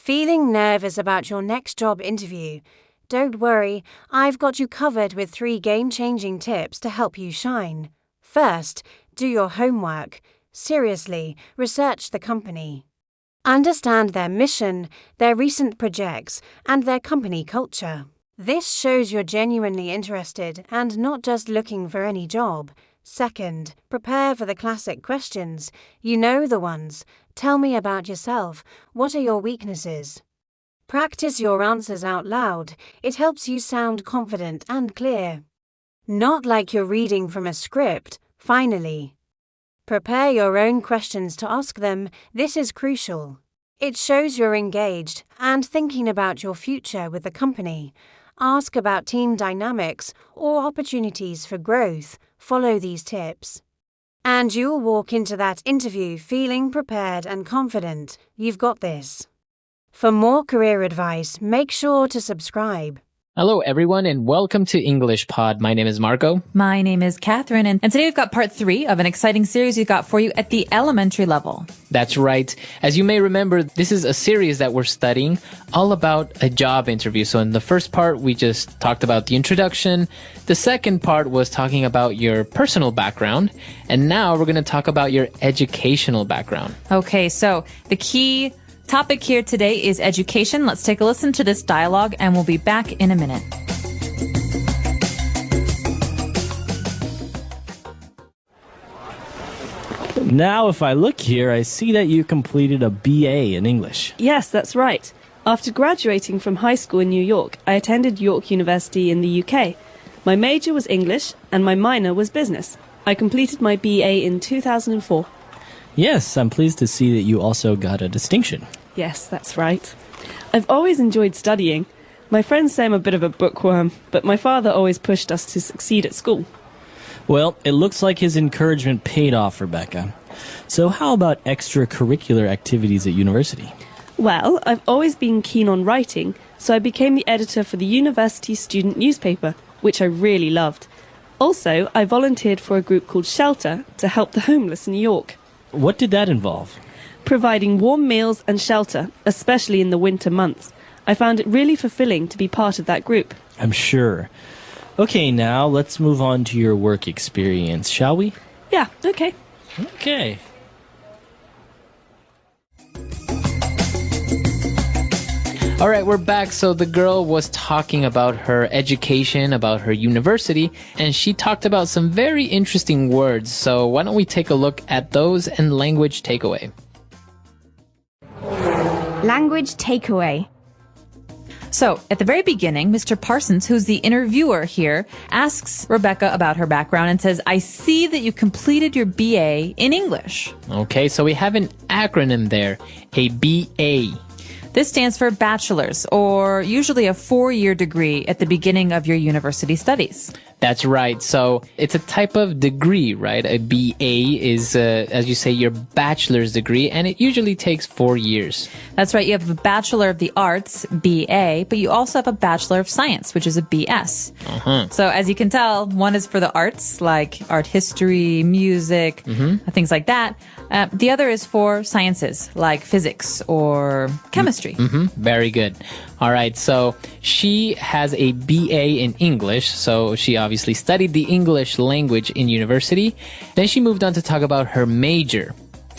Feeling nervous about your next job interview? Don't worry, I've got you covered with 3 game-changing tips to help you shine. First, do your homework. Seriously, research the company. Understand their mission, their recent projects, and their company culture. This shows you're genuinely interested and not just looking for any job. Second, prepare for the classic questions. You know the ones. Tell me about yourself. What are your weaknesses? Practice your answers out loud. It helps you sound confident and clear. Not like you're reading from a script. Finally, prepare your own questions to ask them. This is crucial. It shows you're engaged and thinking about your future with the company. Ask about team dynamics or opportunities for growth. Follow these tips, and you'll walk into that interview feeling prepared and confident. You've got this. For more career advice, make sure to subscribe. Hello, everyone, and welcome to English Pod. My name is Marco. My name is Catherine, and today we've got part 3 of an exciting series we've got for you at the elementary level. That's right. As you may remember, this is a series that we're studying all about a job interview. So in the first part, we just talked about the introduction. The second part was talking about your personal background. And now we're going to talk about your educational background. Okay, so the key topic here today is education. Let's take a listen to this dialogue, and we'll be back in a minute. Now, if I look here, I see that you completed a BA in English. Yes, that's right. After graduating from high school in New York, I attended York University in the UK. My major was English, and my minor was business. I completed my BA in 2004. Yes, I'm pleased to see that you also got a distinction. Yes, that's right. I've always enjoyed studying. My friends say I'm a bit of a bookworm, but my father always pushed us to succeed at school. Well, it looks like his encouragement paid off, Rebecca. So how about extracurricular activities at university? Well, I've always been keen on writing, so I became the editor for the university student newspaper, which I really loved. Also, I volunteered for a group called Shelter to help the homeless in New York. What did that involve? Providing warm meals and shelter, especially in the winter months. I found it really fulfilling to be part of that group. I'm sure. Okay, now let's move on to your work experience, shall we? Yeah, okay. Okay. All right, we're back. So the girl was talking about her education, about her university, and she talked about some very interesting words. So why don't we take a look at those and language takeaway. Language takeaway. So, at the very beginning, Mr. Parsons, who's the interviewer here, asks Rebecca about her background and says, I see that you completed your BA in English. Okay, so we have an acronym there, a BA. This stands for bachelor's, or usually a 4-year degree at the beginning of your university studies. That's right. So it's a type of degree, right? A BA is, as you say, your bachelor's degree, and it usually takes 4 years. That's right. You have a Bachelor of the Arts, BA, but you also have a Bachelor of Science, which is a BS. So as you can tell, one is for the arts, like art history, music, things like that. The other is for sciences, like physics or chemistry. Very good. All right, so she has a BA in English, so she obviously studied the English language in university. Then she moved on to talk about her major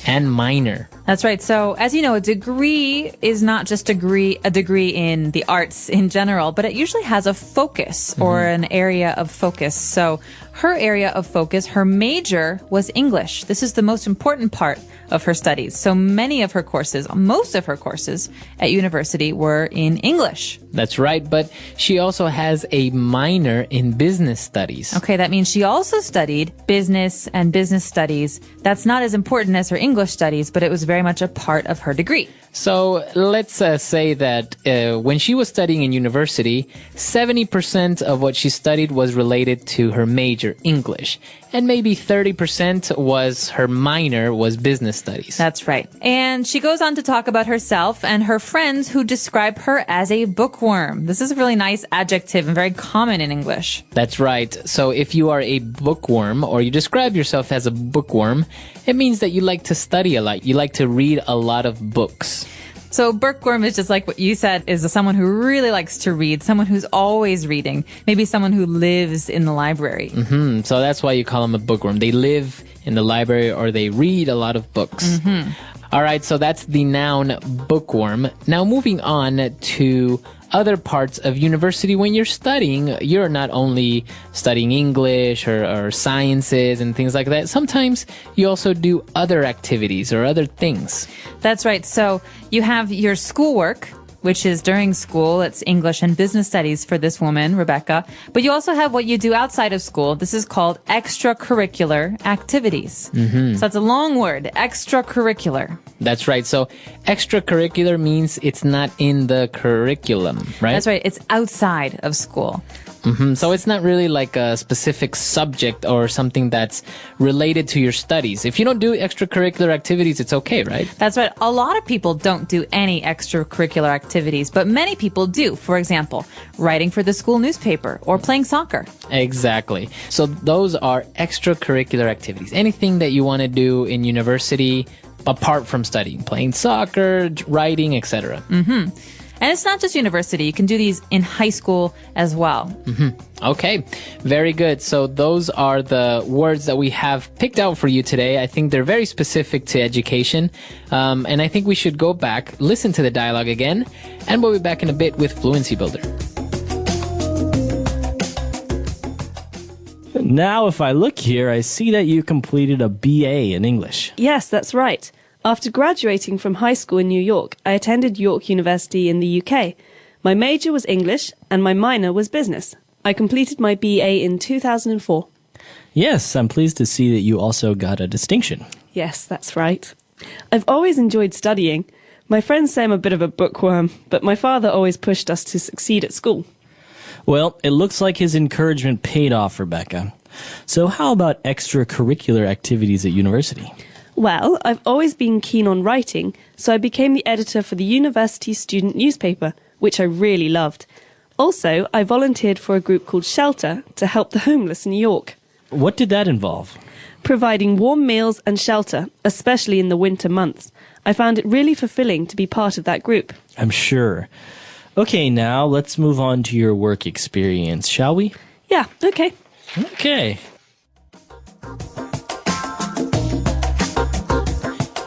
and minor. That's right. So, as you know, a degree is not just a degree in the arts in general, but it usually has a focus or an area of focus. So, her area of focus, her major was English. This is the most important part of her studies. So many of her courses, most of her courses at university were in English. That's right, but she also has a minor in business studies. Okay, that means she also studied business and business studies. That's not as important as her English studies, but it was very much a part of her degree. So let's say that when she was studying in university, 70% of what she studied was related to her major, English. And maybe 30% was her minor, was business studies. That's right. And she goes on to talk about herself and her friends who describe her as a bookworm. This is a really nice adjective and very common in English. That's right. So if you are a bookworm or you describe yourself as a bookworm, it means that you like to study a lot. You like to read a lot of books. So bookworm is just like what you said, is someone who really likes to read, someone who's always reading, maybe someone who lives in the library. So that's why you call them a bookworm. They live in the library or they read a lot of books. All right, so that's the noun bookworm. Now moving on to other parts of university. When you're studying, you're not only studying English or sciences and things like that. Sometimes you also do other activities or other things. That's right. So you have your schoolwork, which is during school. It's English and business studies for this woman, Rebecca. But you also have what you do outside of school. This is called extracurricular activities. So that's a long word, extracurricular. That's right. So extracurricular means it's not in the curriculum, right? That's right. It's outside of school. So it's not really like a specific subject or something that's related to your studies. If you don't do extracurricular activities, it's okay, right? That's right. A lot of people don't do any extracurricular activities, but many people do. For example, writing for the school newspaper or playing soccer. Exactly. So those are extracurricular activities. Anything that you want to do in university apart from studying, playing soccer, writing, etc. And it's not just university. You can do these in high school as well. Okay, very good. So those are the words that we have picked out for you today. I think they're very specific to education. And I think we should go back, listen to the dialogue again, and we'll be back in a bit with Fluency Builder. Now, if I look here, I see that you completed a BA in English. Yes, that's right. After graduating from high school in New York, I attended York University in the UK. My major was English and my minor was business. I completed my BA in 2004. Yes, I'm pleased to see that you also got a distinction. Yes, that's right. I've always enjoyed studying. My friends say I'm a bit of a bookworm, but my father always pushed us to succeed at school. Well, it looks like his encouragement paid off, Rebecca. So how about extracurricular activities at university? Well, I've always been keen on writing, so I became the editor for the university student newspaper, which I really loved. Also, I volunteered for a group called Shelter to help the homeless in New York. What did that involve? Providing warm meals and shelter, especially in the winter months. I found it really fulfilling to be part of that group. I'm sure. Okay, now let's move on to your work experience, shall we? Yeah, okay. Okay.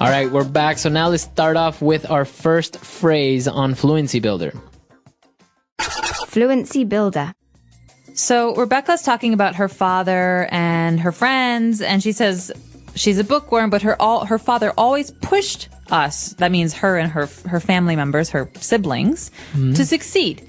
All right, we're back. So now let's start off with our first phrase on Fluency Builder. Fluency Builder. So Rebecca's talking about her father and her friends, and she says she's a bookworm, but her father always pushed us, that means her and her family members, her siblings, to succeed.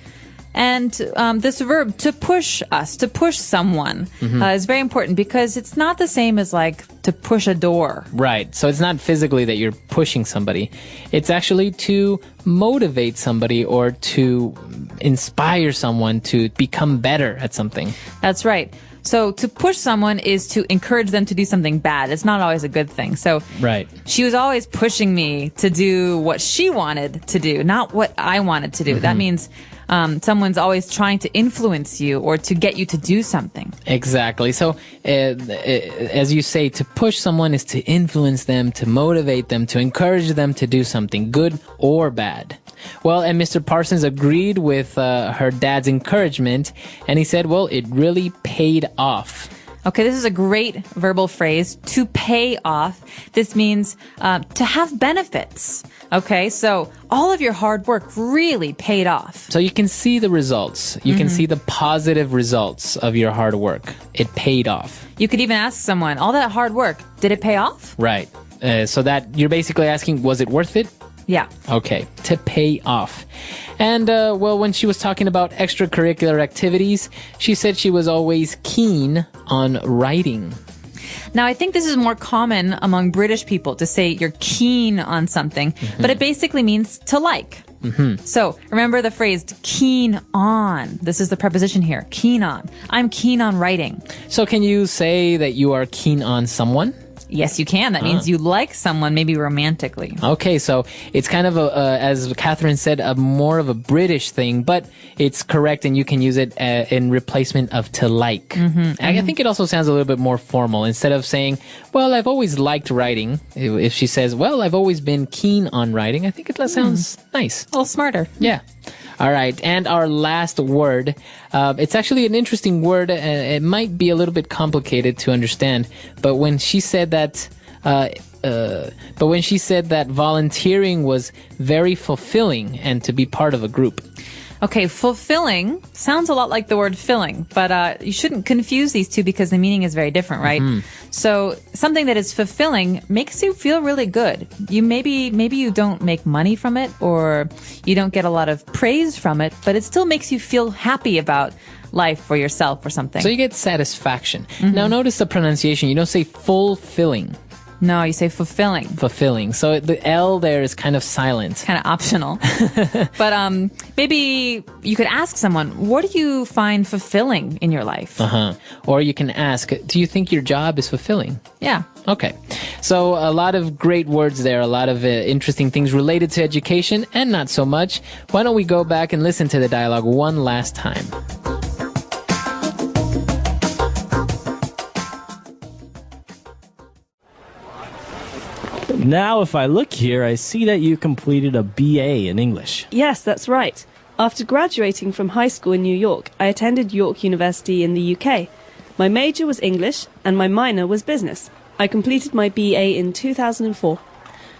And this verb, to push us, to push someone, is very important because it's not the same as like to push a door. Right. So it's not physically that you're pushing somebody. It's actually to motivate somebody or to inspire someone to become better at something. That's right. So to push someone is to encourage them to do something bad. It's not always a good thing. So right. She was always pushing me to do what she wanted to do, not what I wanted to do. That means someone's always trying to influence you or to get you to do something. Exactly. So as you say, to push someone is to influence them, to motivate them, to encourage them to do something good or bad. Well, and Mr. Parsons agreed with her dad's encouragement, and he said, well, it really paid off. Okay, this is a great verbal phrase, to pay off. This means to have benefits. Okay, so all of your hard work really paid off. So you can see the results. You can see the positive results of your hard work. It paid off. You could even ask someone, all that hard work, did it pay off? Right. So that you're basically asking, was it worth it? Yeah. Okay, to pay off. And, well, when she was talking about extracurricular activities, she said she was always keen on writing. Now, I think this is more common among British people to say you're keen on something, but it basically means to like. So remember the phrase keen on. This is the preposition here, keen on. I'm keen on writing. So can you say that you are keen on someone? Yes, you can. That means you like someone, maybe romantically. Okay, so it's kind of as Catherine said, a more of a British thing, but it's correct, and you can use it in replacement of to like. I think it also sounds a little bit more formal. Instead of saying, well, I've always liked writing, if she says, well, I've always been keen on writing, I think it sounds nice. A little smarter. Yeah. All right. And our last word, it's actually an interesting word. It might be a little bit complicated to understand, but when she said that, volunteering was very fulfilling and to be part of a group. Okay, fulfilling sounds a lot like the word filling, but you shouldn't confuse these two because the meaning is very different, right? So something that is fulfilling makes you feel really good. You maybe you don't make money from it, or you don't get a lot of praise from it, but it still makes you feel happy about life or yourself or something. So you get satisfaction. Now notice the pronunciation. You don't say fulfilling. No, you say fulfilling. Fulfilling. So the L there is kind of silent. Kind of optional. But maybe you could ask someone, what do you find fulfilling in your life? Or you can ask, do you think your job is fulfilling? Yeah. Okay. So a lot of great words there, a lot of interesting things related to education and not so much. Why don't we go back and listen to the dialogue one last time? Now, if I look here, I see that you completed a BA in English. Yes, that's right. After graduating from high school in New York, I attended York University in the UK. My major was English and my minor was business. I completed my BA in 2004.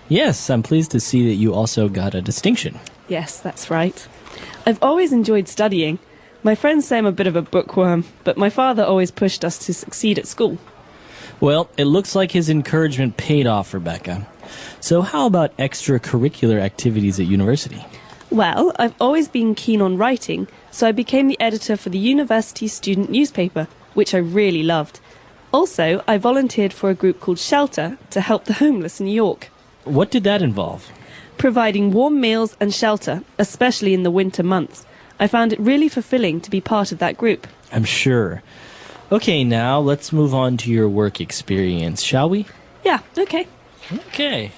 Yes, I'm pleased to see that you also got a distinction. Yes, that's right. I've always enjoyed studying. My friends say I'm a bit of a bookworm, but my father always pushed us to succeed at school. Well, it looks like his encouragement paid off, Rebecca. So how about extracurricular activities at university? Well, I've always been keen on writing, so I became the editor for the university student newspaper, which I really loved. Also, I volunteered for a group called Shelter to help the homeless in New York. What did that involve? Providing warm meals and shelter, especially in the winter months. I found it really fulfilling to be part of that group. I'm sure. Okay, now let's move on to your work experience, shall we? Yeah, okay. Okay.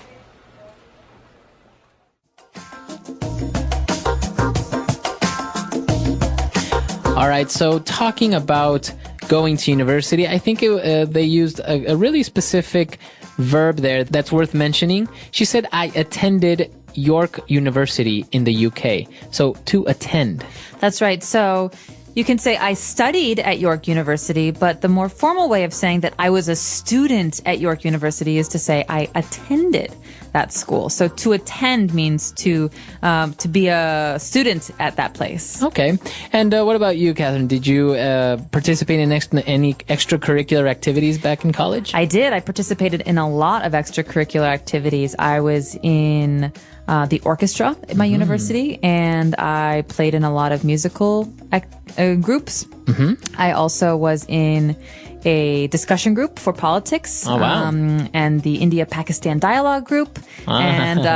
All right, so talking about going to university, I think they used a really specific verb there that's worth mentioning. She said, I attended York University in the UK. So to attend. That's right. So you can say I studied at York University, but the more formal way of saying that I was a student at York University is to say I attended that school. So to attend means to be a student at that place. Okay. And what about you, Catherine? Did you participate in any extracurricular activities back in college? I did. I participated in a lot of extracurricular activities. I was in the orchestra at my university, and I played in a lot of musical groups. I also was in a discussion group for politics. Oh, wow. And the India-Pakistan dialogue group. And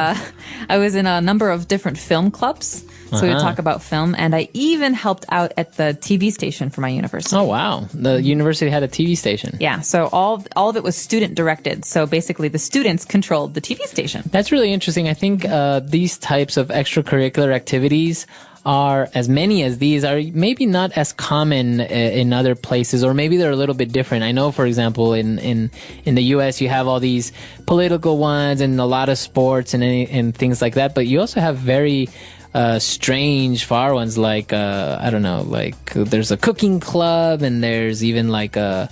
I was in a number of different film clubs. So we would talk about film. And I even helped out at the TV station for my university. Oh, wow. The university had a TV station. Yeah. So all of it was student directed. So basically the students controlled the TV station. That's really interesting. I think these types of extracurricular activities are, as many as these, are maybe not as common in other places, or maybe they're a little bit different. I know, for example, in the U.S. you have all these political ones and a lot of sports and things like that, but you also have very strange far ones like I don't know, like there's a cooking club, and there's even like a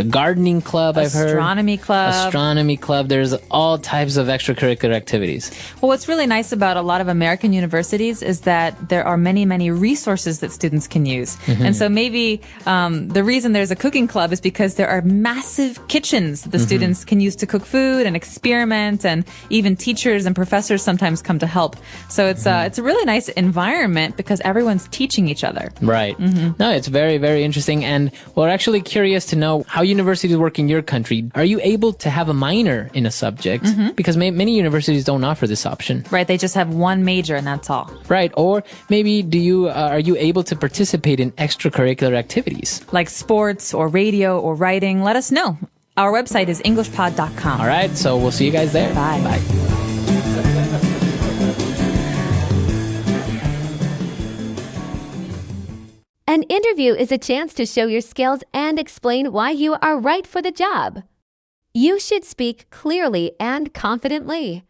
gardening club. I've heard astronomy club. There's all types of extracurricular activities. Well, what's really nice about a lot of American universities is that there are many resources that students can use. And so maybe the reason there's a cooking club is because there are massive kitchens that the students can use to cook food and experiment, and even teachers and professors sometimes come to help. So it's a really nice environment because everyone's teaching each other. Right. No, it's very, very interesting. And we're actually curious to know how universities work in your country. Are you able to have a minor in a subject? Because many universities don't offer this option. Right. They just have one major and that's all. Right. Or maybe are you able to participate in extracurricular activities? Like sports or radio or writing? Let us know. Our website is englishpod.com. All right, so we'll see you guys there. Bye. Bye. An interview is a chance to show your skills and explain why you are right for the job. You should speak clearly and confidently.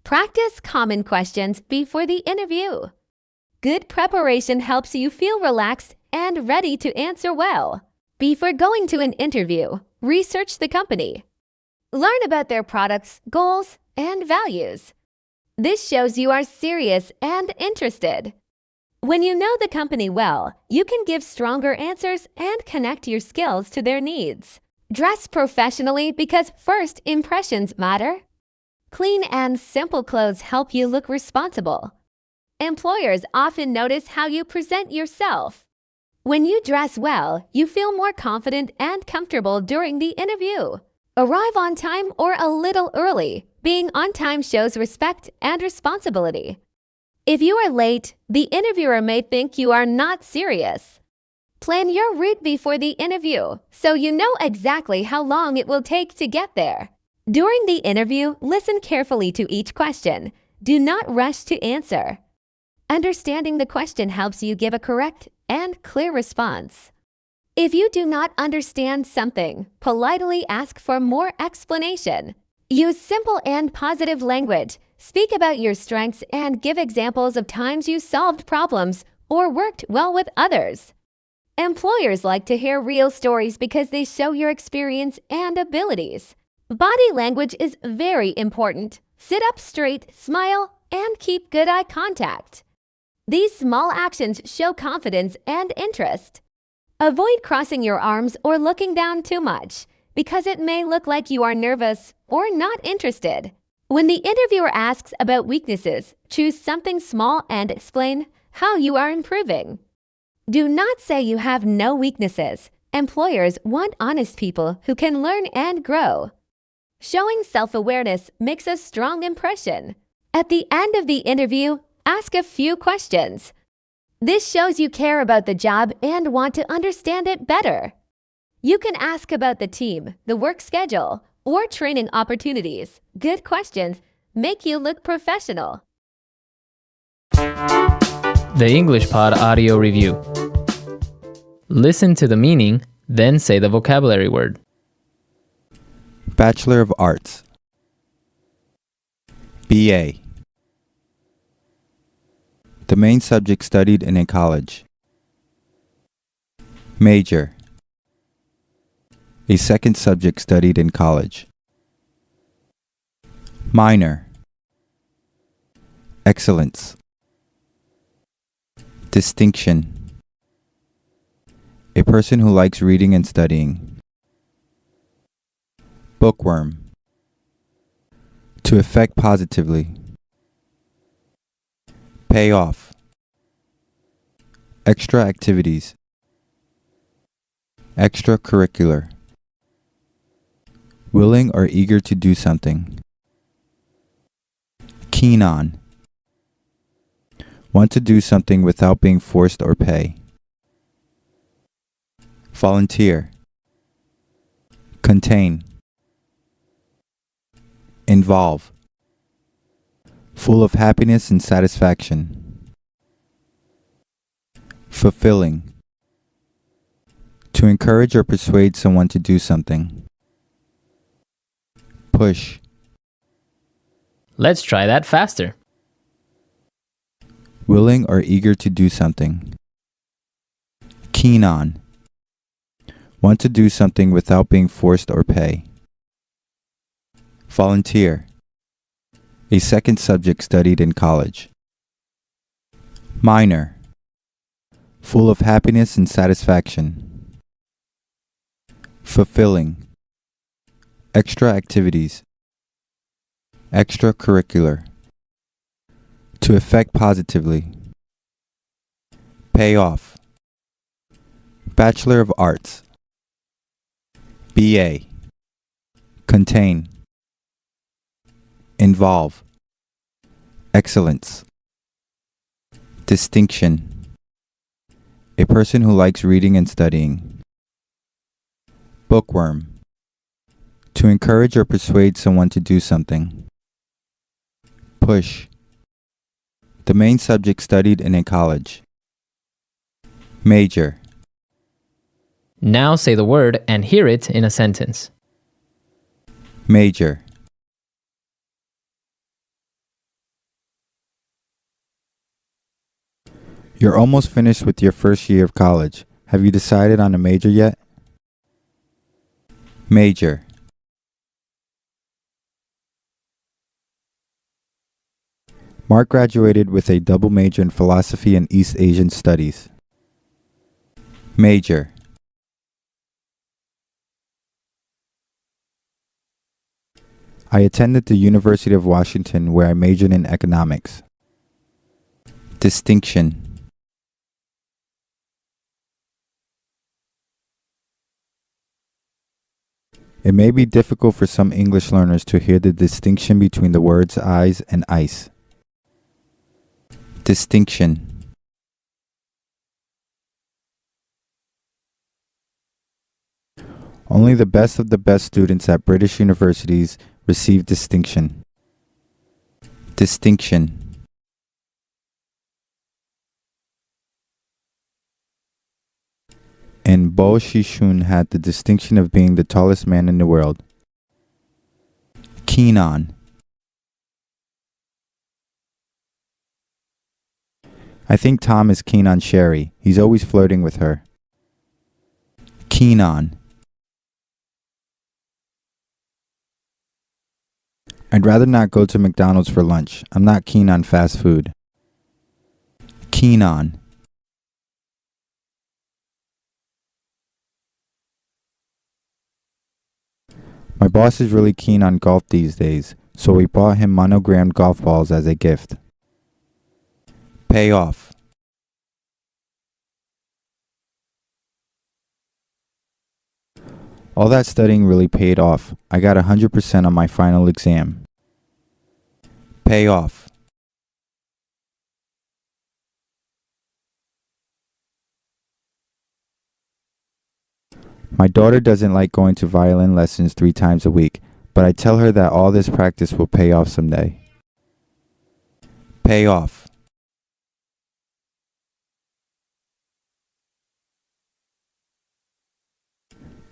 Practice common questions before the interview. Good preparation helps you feel relaxed and ready to answer well. Before going to an interview, research the company. Learn about their products, goals, and values. This shows you are serious and interested. When you know the company well, you can give stronger answers and connect your skills to their needs. Dress professionally because first impressions matter. Clean and simple clothes help you look responsible. Employers often notice how you present yourself. When you dress well, you feel more confident and comfortable during the interview. Arrive on time or a little early. Being on time shows respect and responsibility. If you are late, the interviewer may think you are not serious. Plan your route before the interview so you know exactly how long it will take to get there. During the interview, listen carefully to each question. Do not rush to answer. Understanding the question helps you give a correct and clear response. If you do not understand something, politely ask for more explanation. Use simple and positive language. Speak about your strengths and give examples of times you solved problems or worked well with others. Employers like to hear real stories because they show your experience and abilities. Body language is very important. Sit up straight, smile, and keep good eye contact. These small actions show confidence and interest. Avoid crossing your arms or looking down too much because it may look like you are nervous or not interested. When the interviewer asks about weaknesses, choose something small and explain how you are improving. Do not say you have no weaknesses. Employers want honest people who can learn and grow. Showing self-awareness makes a strong impression. At the end of the interview, ask a few questions. This shows you care about the job and want to understand it better. You can ask about the team, the work schedule, or training opportunities. Good questions make you look professional. The English Pod Audio Review. Listen to the meaning, then say the vocabulary word. Bachelor of Arts. BA. The main subject studied in a college. Major. A second subject studied in college. Minor. Excellence. Distinction. A person who likes reading and studying. Bookworm. To affect positively. Pay off. Extra activities. Extracurricular. Willing or eager to do something. Keen on. Want to do something without being forced or pay. Volunteer. Contain. Involve. Full of happiness and satisfaction. Fulfilling. To encourage or persuade someone to do something. Push. Let's try that faster. Willing or eager to do something. Keen on. Want to do something without being forced or pay. Volunteer. A second subject studied in college. Minor. Full of happiness and satisfaction. Fulfilling. Extra activities. Extracurricular. To affect positively. Pay off. Bachelor of Arts. BA. Contain. Involve. Excellence. Distinction. A person who likes reading and studying. Bookworm. To encourage or persuade someone to do something. Push. The main subject studied in a college. Major. Now say the word and hear it in a sentence. Major. You're almost finished with your first year of college. Have you decided on a major yet? Major. Mark graduated with a double major in philosophy and East Asian studies. Major. I attended the University of Washington where I majored in economics. Distinction. It may be difficult for some English learners to hear the distinction between the words eyes and ice. Distinction. Only the best of the best students at British universities receive distinction. Distinction. And Bo Shishun had the distinction of being the tallest man in the world. Keen on. I think Tom is keen on Sherry. He's always flirting with her. Keen on. I'd rather not go to McDonald's for lunch. I'm not keen on fast food. Keen on. My boss is really keen on golf these days, so we bought him monogrammed golf balls as a gift. Pay off. All that studying really paid off. I got 100% on my final exam. Pay off. My daughter doesn't like going to violin lessons 3 times a week, but I tell her that all this practice will pay off someday. Pay off.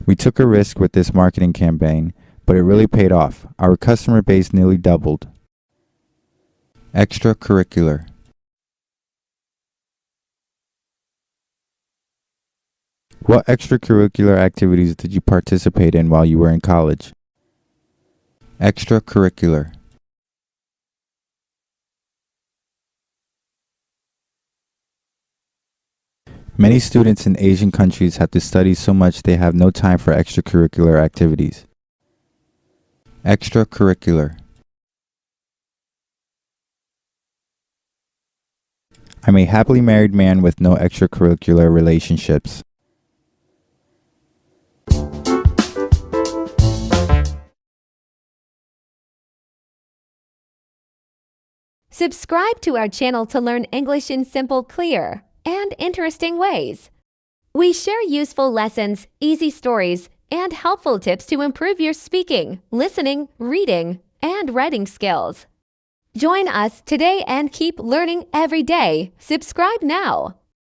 We took a risk with this marketing campaign, but it really paid off. Our customer base nearly doubled. Extracurricular. What extracurricular activities did you participate in while you were in college? Extracurricular. Many students in Asian countries have to study so much they have no time for extracurricular activities. Extracurricular. I'm a happily married man with no extracurricular relationships. Subscribe to our channel to learn English in simple, clear, and interesting ways. We share useful lessons, easy stories, and helpful tips to improve your speaking, listening, reading, and writing skills. Join us today and keep learning every day. Subscribe now.